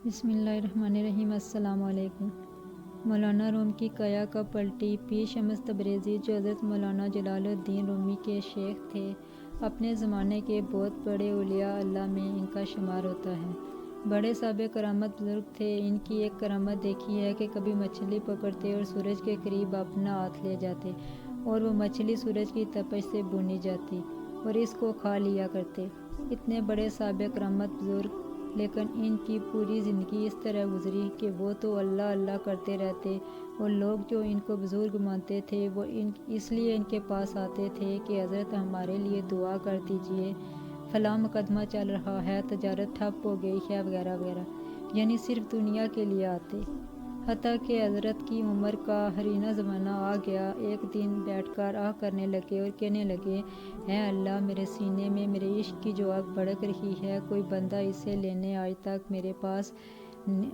بسم اللہ الرحمن الرحیم۔ السلام علیکم۔ مولانا روم کی قیا کا پلٹی پیر شمس تبریزی، جو حضرت مولانا جلال الدین رومی کے شیخ تھے، اپنے زمانے کے بہت بڑے اولیاء اللہ میں ان کا شمار ہوتا ہے۔ بڑے صاحب کرامت بزرگ تھے۔ ان کی ایک کرامت دیکھی ہے کہ کبھی مچھلی پکڑتے اور سورج کے قریب اپنا ہاتھ لے جاتے اور وہ مچھلی سورج کی تپش سے بھونی جاتی اور اس کو کھا لیا کرتے۔ اتنے بڑے صاحب کرامت بزرگ، لیکن ان کی پوری زندگی اس طرح گزری کہ وہ تو اللہ اللہ کرتے رہتے اور لوگ جو ان کو بزرگ مانتے تھے وہ اس لیے ان کے پاس آتے تھے کہ حضرت ہمارے لیے دعا کر دیجئے، فلاں مقدمہ چل رہا ہے، تجارت ٹھپ ہو گئی ہے، وغیرہ وغیرہ، یعنی صرف دنیا کے لیے آتے۔ حتیٰ کہ حضرت کی عمر کا حرینہ زمانہ آ گیا۔ ایک دن بیٹھ کر آہ کرنے لگے اور کہنے لگے، اے اللہ، میرے سینے میں میرے عشق کی جو آگ بھڑک رہی ہے، کوئی بندہ اسے لینے آج تک میرے پاس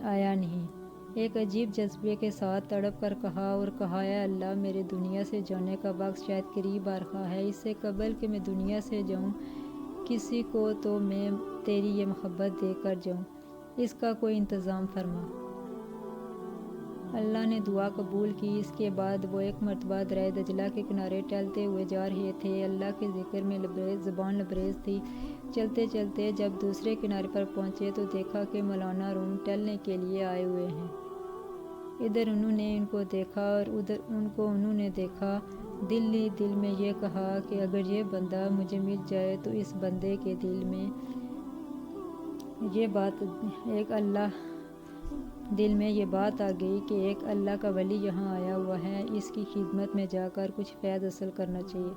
آیا نہیں۔ ایک عجیب جذبے کے ساتھ تڑپ کر کہا، اے اللہ، میرے دنیا سے جانے کا وقت شاید قریب آ رہا ہے۔ اس سے قبل کہ میں دنیا سے جاؤں، کسی کو تو میں تیری یہ محبت دے کر جاؤں، اس کا کوئی انتظام فرما۔ اللہ نے دعا قبول کی۔ اس کے بعد وہ ایک مرتبہ دریا دجلہ کے کنارے ٹہلتے ہوئے جا رہے تھے۔ اللہ کے ذکر میں زبان لبریز تھی۔ چلتے چلتے جب دوسرے کنارے پر پہنچے تو دیکھا کہ مولانا روم ٹہلنے کے لیے آئے ہوئے ہیں۔ ادھر انہوں نے ان کو دیکھا اور ادھر ان کو انہوں نے دیکھا۔ دل ہی دل میں یہ کہا کہ اگر یہ بندہ مجھے مل جائے تو اس بندے کے دل میں یہ بات آ گئی کہ ایک اللہ کا ولی یہاں آیا ہوا ہے، اس کی خدمت میں جا کر کچھ فیض حاصل کرنا چاہیے۔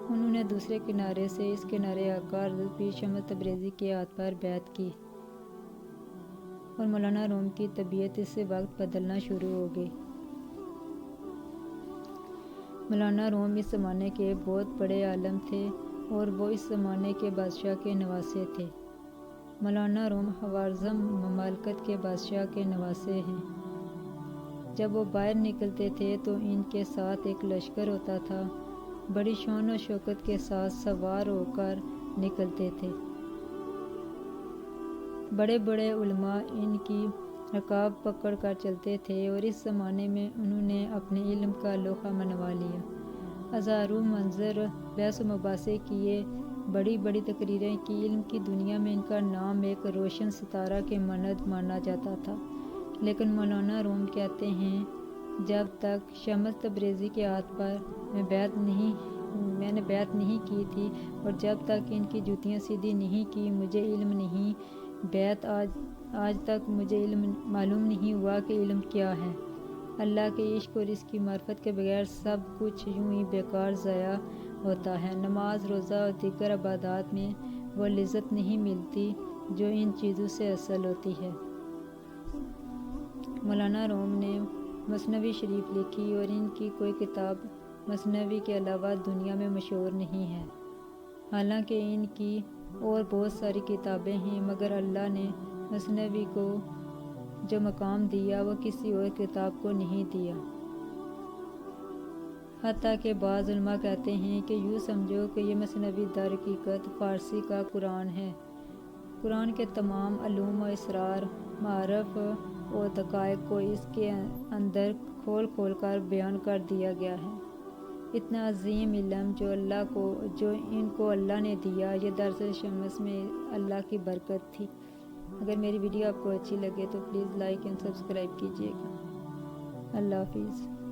انہوں نے دوسرے کنارے سے اس کنارے آ کر حضرت پیر شمس تبریزی کے ہاتھ پر بیعت کی اور مولانا روم کی طبیعت اس وقت بدلنا شروع ہو گئی۔ مولانا روم اس زمانے کے بہت بڑے عالم تھے اور وہ اس زمانے کے بادشاہ کے نواسے تھے۔ مولانا روم خوارزم مملکت کے بادشاہ کے نواسے ہیں۔ جب وہ باہر نکلتے تھے تو ان کے ساتھ ایک لشکر ہوتا تھا۔ بڑی شان و شوکت کے ساتھ سوار ہو کر نکلتے تھے۔ بڑے بڑے علماء ان کی رکاب پکڑ کر چلتے تھے اور اس زمانے میں انہوں نے اپنے علم کا لوہا منوا لیا۔ ہزاروں مناظر، بحث و مباحثے کیے، بڑی بڑی تقریریں کی۔ علم کی دنیا میں ان کا نام ایک روشن ستارہ کے مانند مانا جاتا تھا۔ لیکن مولانا روم کہتے ہیں، جب تک شمس تبریزی کے ہاتھ پر میں نے بیعت نہیں کی تھی اور جب تک ان کی جوتیاں سیدھی نہیں کی، مجھے علم نہیں بیعت آج تک مجھے علم معلوم نہیں ہوا کہ علم کیا ہے۔ اللہ کے عشق اور اس کی معرفت کے بغیر سب کچھ یوں ہی بیکار ضائع ہوتا ہے۔ نماز، روزہ اور دیگر عبادات میں وہ لذت نہیں ملتی جو ان چیزوں سے حاصل ہوتی ہے۔ مولانا روم نے مثنوی شریف لکھی اور ان کی کوئی کتاب مثنوی کے علاوہ دنیا میں مشہور نہیں ہے۔ حالانکہ ان کی اور بہت ساری کتابیں ہیں، مگر اللہ نے مثنوی کو جو مقام دیا وہ کسی اور کتاب کو نہیں دیا۔ حتیٰ کہ بعض علماء کہتے ہیں کہ یوں سمجھو کہ یہ مثنوی در حقیقت فارسی کا قرآن ہے۔ قرآن کے تمام علوم و اسرار، معارف و دقائق کو اس کے اندر کھول کھول کر بیان کر دیا گیا ہے۔ اتنا عظیم علم جو ان کو اللہ نے دیا، یہ درس شمس میں اللہ کی برکت تھی۔ اگر میری ویڈیو آپ کو اچھی لگے تو پلیز لائک اینڈ سبسکرائب کیجیے گا۔ اللہ حافظ۔